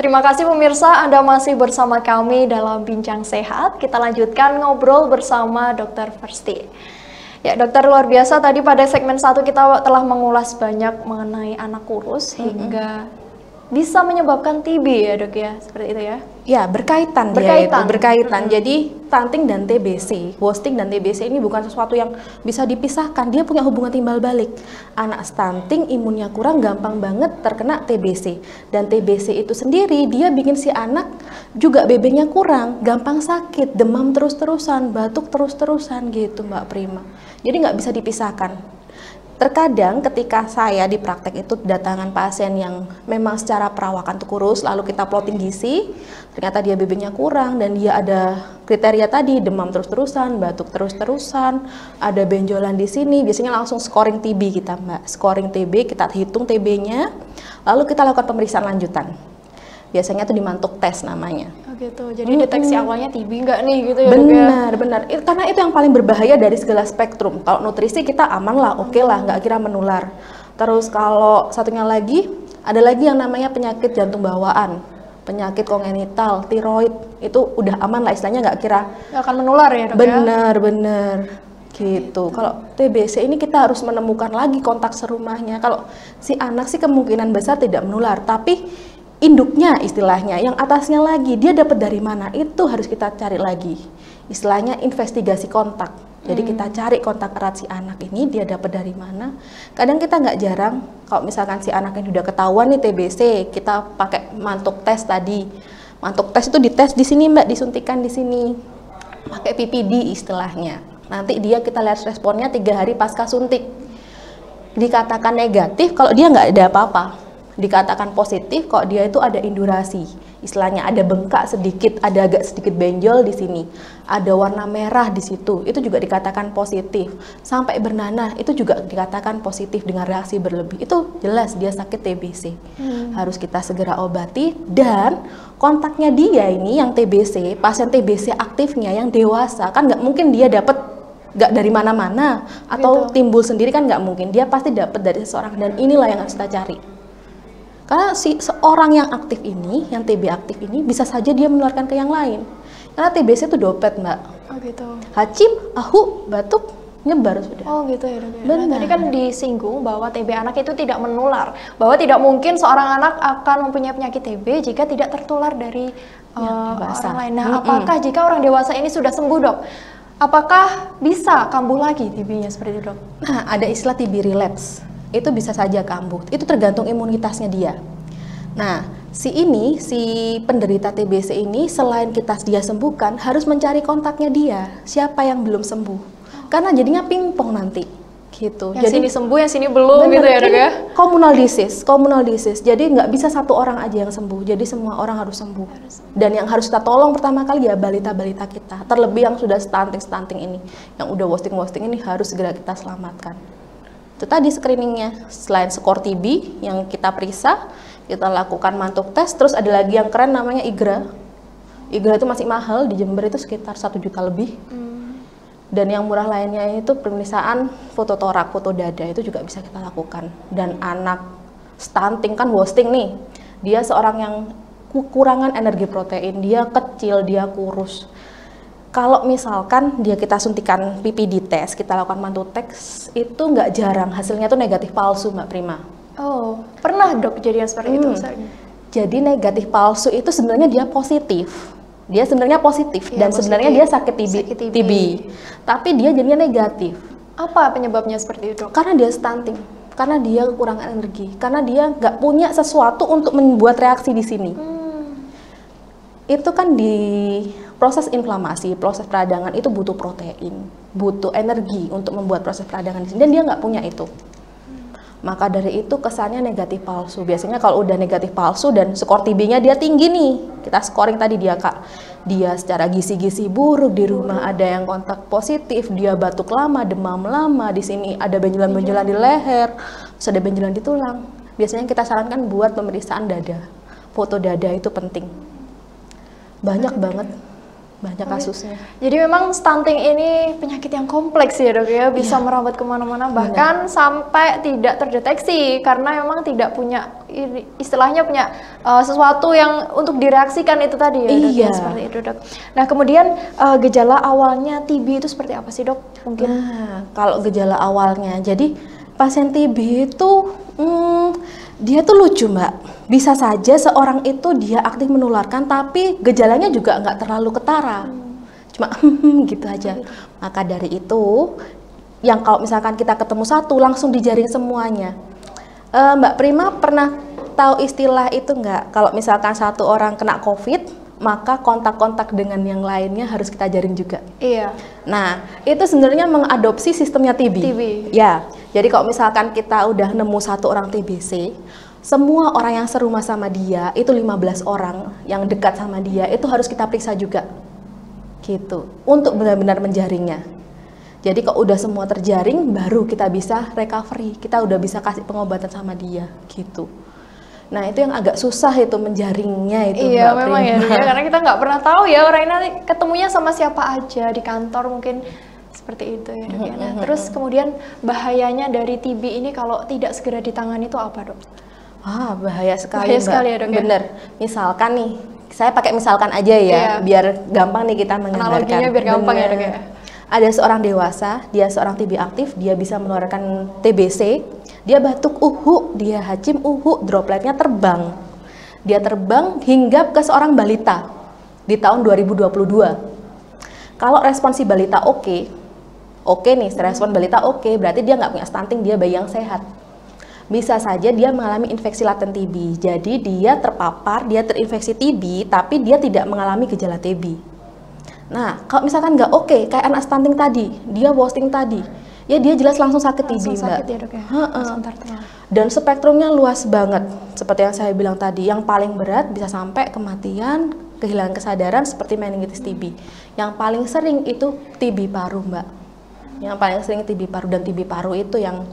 terima kasih pemirsa, Anda masih bersama kami dalam Bincang Sehat. Kita lanjutkan ngobrol bersama Dr. Versti. Ya dokter, luar biasa tadi pada segmen 1 kita telah mengulas banyak mengenai anak kurus hingga bisa menyebabkan TB ya dok ya, seperti itu ya? Ya, berkaitan. Jadi stunting dan TBC, wasting dan TBC ini bukan sesuatu yang bisa dipisahkan. Dia punya hubungan timbal balik. Anak stunting imunnya kurang, gampang banget terkena TBC. Dan TBC itu sendiri dia bikin si anak juga BB-nya kurang, gampang sakit, demam terus-terusan, batuk terus-terusan gitu Mbak Prima. Jadi nggak bisa dipisahkan. Terkadang ketika saya di praktek itu datangan pasien yang memang secara perawakan tuh kurus, lalu kita plotting gizi, ternyata dia BB-nya kurang dan dia ada kriteria tadi, demam terus-terusan, batuk terus-terusan, ada benjolan di sini, biasanya langsung scoring TB kita Mbak. Scoring TB, kita hitung TB-nya, lalu kita lakukan pemeriksaan lanjutan. Biasanya itu dimantuk tes namanya. Oh gitu, jadi deteksi awalnya TB nggak nih gitu ya? Benar. Karena itu yang paling berbahaya dari segala spektrum. Kalau nutrisi kita aman lah, oke lah, nggak kira menular. Terus kalau satunya lagi, ada lagi yang namanya penyakit jantung bawaan, penyakit kongenital, tiroid, itu udah aman lah istilahnya, nggak kira nggak akan menular ya dok? Benar. Gitu. Kalau TBC ini kita harus menemukan lagi kontak serumahnya. Kalau si anak sih kemungkinan besar tidak menular, tapi induknya istilahnya, yang atasnya lagi, dia dapat dari mana? Itu harus kita cari lagi. Istilahnya investigasi kontak. Jadi kita cari kontak erat si anak ini, dia dapat dari mana. Kadang kita nggak jarang, kalau misalkan si anak ini udah ketahuan nih TBC, kita pakai mantuk tes tadi. Mantuk tes itu dites di sini Mbak, disuntikan di sini. Pakai PPD istilahnya. Nanti dia kita lihat responnya 3 hari pasca suntik. Dikatakan negatif kalau dia nggak ada apa-apa. Dikatakan positif kok dia itu ada indurasi, istilahnya ada bengkak sedikit, ada agak sedikit benjol di sini, ada warna merah di situ, itu juga dikatakan positif. Sampai bernanah itu juga dikatakan positif dengan reaksi berlebih, itu jelas dia sakit TBC. Harus kita segera obati. Dan kontaknya dia ini yang TBC, pasien TBC aktifnya yang dewasa, kan nggak mungkin dia dapat nggak dari mana-mana atau timbul sendiri, kan nggak mungkin, dia pasti dapat dari seseorang, dan inilah yang harus kita cari. Karena seorang yang aktif ini, yang TB aktif ini, bisa saja dia menularkan ke yang lain. Karena TBC itu dopet Mbak. Oh gitu. Hacim, ahu, batuk, nyebar sudah. Oh gitu ya dok. Benar. Nah, tadi kan disinggung bahwa TB anak itu tidak menular, bahwa tidak mungkin seorang anak akan mempunyai penyakit TB jika tidak tertular dari orang lain. Nah, apakah jika orang dewasa ini sudah sembuh dok, apakah bisa kambuh lagi TB-nya seperti itu dok? Nah, ada istilah TB relapse. Itu bisa saja kambuh, itu tergantung imunitasnya dia. Nah, si penderita TBC ini selain dia sembuhkan, harus mencari kontaknya dia, siapa yang belum sembuh. Karena jadinya pingpong nanti, gitu. Yang jadi sini sembuh, yang sini belum, gitu ya dok ya? Communal disease. Jadi nggak bisa satu orang aja yang sembuh, jadi semua orang harus sembuh. Dan yang harus kita tolong pertama kali ya balita-balita kita, terlebih yang sudah stunting ini, yang udah wasting ini harus segera kita selamatkan. Itu tadi screeningnya, selain skor TB yang kita periksa, kita lakukan mantuk tes, terus ada lagi yang keren namanya IGRA. IGRA itu masih mahal, di Jember itu sekitar 1 juta lebih. Dan yang murah lainnya itu pemeriksaan foto torak, foto dada, itu juga bisa kita lakukan. Dan anak stunting kan wasting nih, dia seorang yang kekurangan energi protein, dia kecil, dia kurus. Kalau misalkan kita suntikan PPD test, kita lakukan mantuk tes, itu nggak jarang hasilnya tuh negatif palsu Mbak Prima. Oh, pernah dok kejadian seperti itu misalnya? Jadi negatif palsu itu sebenarnya dia positif. Dia sebenarnya positif dan positif. Sebenarnya dia sakit TB. Tapi dia jadinya negatif. Apa penyebabnya seperti itu dok? Karena dia stunting, karena dia kekurangan energi, karena dia nggak punya sesuatu untuk membuat reaksi di sini. Itu kan di proses inflamasi, proses peradangan itu butuh protein, butuh energi untuk membuat proses peradangan di sini, dan dia nggak punya itu. Maka dari itu kesannya negatif palsu. Biasanya kalau udah negatif palsu dan skor TB-nya dia tinggi nih, kita scoring tadi dia secara gizi-gizi buruk, di rumah ada yang kontak positif, dia batuk lama, demam lama, di sini ada benjolan-benjolan di leher, terus ada benjolan di tulang. Biasanya kita sarankan buat pemeriksaan dada. Foto dada itu penting. Banyak banget banyak kasusnya. Jadi memang stunting ini penyakit yang kompleks ya dok ya, bisa merambat kemana-mana, bahkan sampai tidak terdeteksi karena memang tidak punya istilahnya punya sesuatu yang untuk direaksikan itu tadi ya dok, ya, seperti itu dok. Nah kemudian gejala awalnya TB itu seperti apa sih dok? Mungkin. Nah kalau gejala awalnya, jadi pasien TB itu dia tuh lucu mbak. Bisa saja seorang itu dia aktif menularkan tapi gejalanya juga nggak terlalu ketara, cuma gitu aja. Maka dari itu, yang kalau misalkan kita ketemu satu langsung dijaring semuanya. Mbak Prima pernah tahu istilah itu nggak? Kalau misalkan satu orang kena COVID, maka kontak-kontak dengan yang lainnya harus kita jaring juga. Iya. Nah, itu sebenarnya mengadopsi sistemnya TB. Ya, jadi kalau misalkan kita udah nemu satu orang TBC, semua orang yang serumah sama dia, itu 15 orang yang dekat sama dia, itu harus kita periksa juga. Gitu, untuk benar-benar menjaringnya. Jadi kalau udah semua terjaring, baru kita bisa recovery, kita udah bisa kasih pengobatan sama dia, gitu. Nah itu yang agak susah itu menjaringnya itu. Iya memang ya, karena kita nggak pernah tahu ya orang ini nanti ketemunya sama siapa aja di kantor mungkin seperti itu ya dok ya. Nah, terus kemudian bahayanya dari TB ini kalau tidak segera ditangani itu apa dok? Bahaya sekali, bahaya sekali ya dok. Bener. Misalkan nih, saya pakai misalkan aja ya, biar gampang nih kita menggambarkan. Analoginya biar gampang ya dok ya. Ada seorang dewasa, dia seorang TB aktif, dia bisa menularkan TBC, dia batuk dia hacim dropletnya terbang. Dia terbang hingga ke seorang balita di tahun 2022. Kalau respon si balita oke nih, respon balita oke, berarti dia nggak punya stunting, dia bayi yang sehat. Bisa saja dia mengalami infeksi laten TB, jadi dia terpapar, dia terinfeksi TB, tapi dia tidak mengalami gejala TB. Nah, kalau misalkan nggak oke, kayak anak stunting tadi, dia wasting tadi, ya dia jelas langsung sakit TB mbak. Ya, dok, ya? Dan spektrumnya luas banget, seperti yang saya bilang tadi, yang paling berat bisa sampai kematian, kehilangan kesadaran seperti meningitis TB. Yang paling sering itu TB paru mbak. Yang paling sering TB paru, dan TB paru itu yang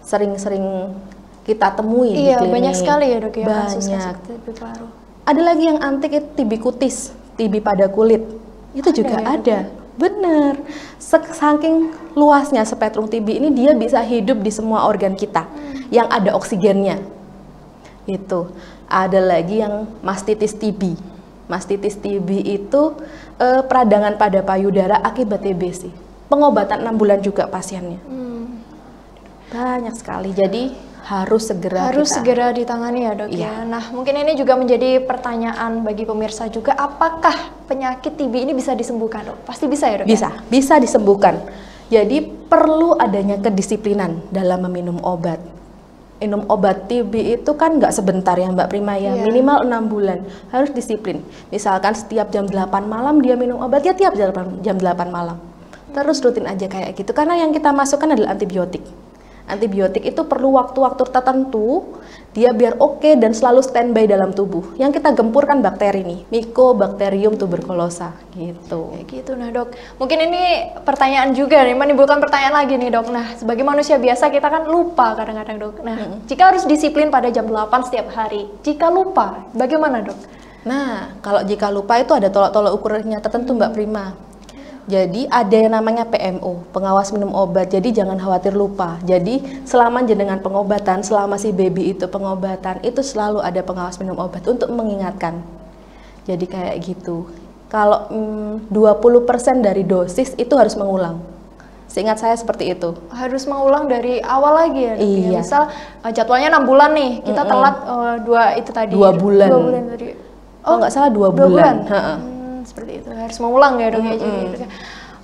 sering-sering kita temui di klinik. Banyak sekali ya dok ya. Banyak. TB paru. Ada lagi yang antik itu TB kutis, TB pada kulit. Itu juga ada. Bener. Saking luasnya spektrum TB ini, dia bisa hidup di semua organ kita yang ada oksigennya. Itu. Ada lagi yang mastitis TB. Mastitis TB itu peradangan pada payudara akibat TBC. Pengobatan 6 bulan juga pasiennya. Banyak sekali, jadi harus segera ditangani ya dok ya. Nah mungkin ini juga menjadi pertanyaan bagi pemirsa juga, apakah penyakit TB ini bisa disembuhkan dok? Pasti bisa ya dok? Bisa disembuhkan. Jadi perlu adanya kedisiplinan dalam meminum obat. Minum obat TB itu kan nggak sebentar ya Mbak Prima ya, minimal 6 bulan, harus disiplin. Misalkan setiap jam 8 malam dia minum obat, ya tiap jam 8 malam. Terus rutin aja kayak gitu, karena yang kita masukkan adalah antibiotik. Antibiotik itu perlu waktu-waktu tertentu, dia biar oke dan selalu standby dalam tubuh. Yang kita gempurkan bakteri nih, Mycobacterium tuberculosa gitu. Gitu. Nah dok, mungkin ini pertanyaan juga nih, menimbulkan pertanyaan lagi nih dok. Nah sebagai manusia biasa kita kan lupa kadang-kadang dok. Nah jika harus disiplin pada jam 8 setiap hari, jika lupa bagaimana dok? Nah kalau jika lupa itu ada tolak-tolak ukurnya tertentu Mbak Prima. Jadi ada yang namanya PMO, pengawas minum obat, jadi jangan khawatir lupa. Jadi selama jenengan pengobatan, selama si baby itu pengobatan, itu selalu ada pengawas minum obat untuk mengingatkan. Jadi kayak gitu. Kalau 20% dari dosis itu harus mengulang. Seingat saya seperti itu. Harus mengulang dari awal lagi ya? Iya. Misal jadwalnya 6 bulan nih, kita telat 2 bulan. 2 bulan tadi. Oh nggak salah 2 bulan. Seperti itu, harus mengulang ya dok ya. Jadi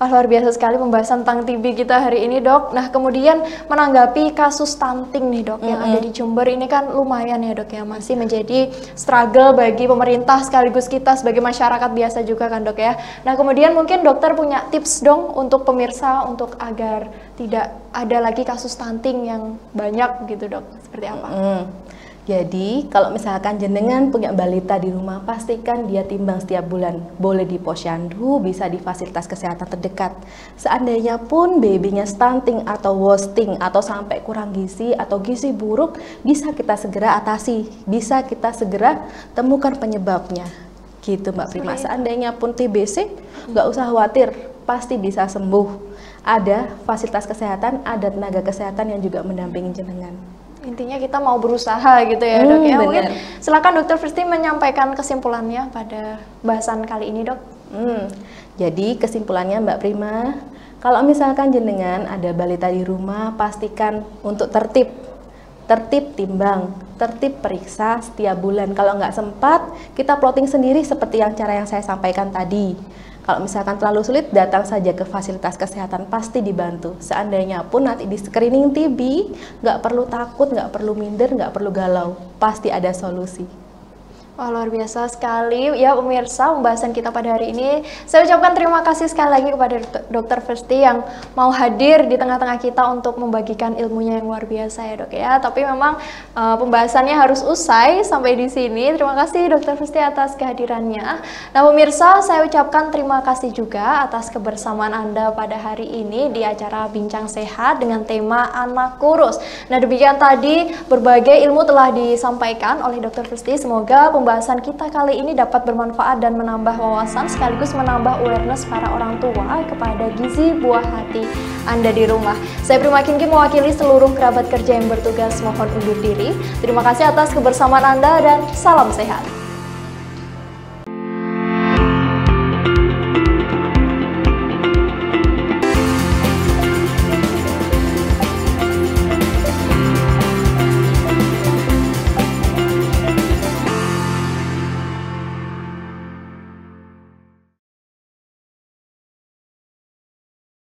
luar biasa sekali pembahasan tentang TB kita hari ini dok. Nah kemudian menanggapi kasus stunting nih dok yang ada di Jember ini kan lumayan ya dok ya, masih menjadi struggle bagi pemerintah sekaligus kita sebagai masyarakat biasa juga kan dok ya. Nah kemudian mungkin dokter punya tips dong untuk pemirsa untuk agar tidak ada lagi kasus stunting yang banyak gitu dok, seperti apa? Jadi kalau misalkan jenengan punya balita di rumah, pastikan dia timbang setiap bulan. Boleh di posyandu, bisa di fasilitas kesehatan terdekat. Seandainya pun babynya stunting atau wasting atau sampai kurang gizi atau gizi buruk, bisa kita segera atasi, bisa kita segera temukan penyebabnya. Gitu Mbak Prima. Seandainya pun TBC, nggak usah khawatir, pasti bisa sembuh. Ada fasilitas kesehatan, ada tenaga kesehatan yang juga mendampingi jenengan. Intinya kita mau berusaha gitu ya dok ya. Mungkin Benar. silakan dokter Firsti menyampaikan kesimpulannya pada bahasan kali ini dok. Jadi kesimpulannya Mbak Prima, kalau misalkan jenengan ada balita di rumah, pastikan untuk tertib timbang, tertib periksa setiap bulan. Kalau nggak sempat, kita plotting sendiri seperti cara yang saya sampaikan tadi. Kalau misalkan terlalu sulit, datang saja ke fasilitas kesehatan, pasti dibantu. Seandainya pun nanti di screening TB, nggak perlu takut, nggak perlu minder, nggak perlu galau, pasti ada solusi. Wah, luar biasa sekali ya pemirsa pembahasan kita pada hari ini. Saya ucapkan terima kasih sekali lagi kepada Dr. Firsti yang mau hadir di tengah-tengah kita untuk membagikan ilmunya yang luar biasa ya dok ya. Tapi memang pembahasannya harus usai sampai di sini. Terima kasih Dr. Firsti atas kehadirannya. Nah pemirsa, saya ucapkan terima kasih juga atas kebersamaan Anda pada hari ini di acara Bincang Sehat dengan tema anak kurus. Nah demikian tadi berbagai ilmu telah disampaikan oleh Dr. Firsti. Semoga pembahasan kita kali ini dapat bermanfaat dan menambah wawasan sekaligus menambah awareness para orang tua kepada gizi buah hati Anda di rumah. Saya Prima Kinki mewakili seluruh kerabat kerja yang bertugas mohon undur diri. Terima kasih atas kebersamaan Anda dan salam sehat.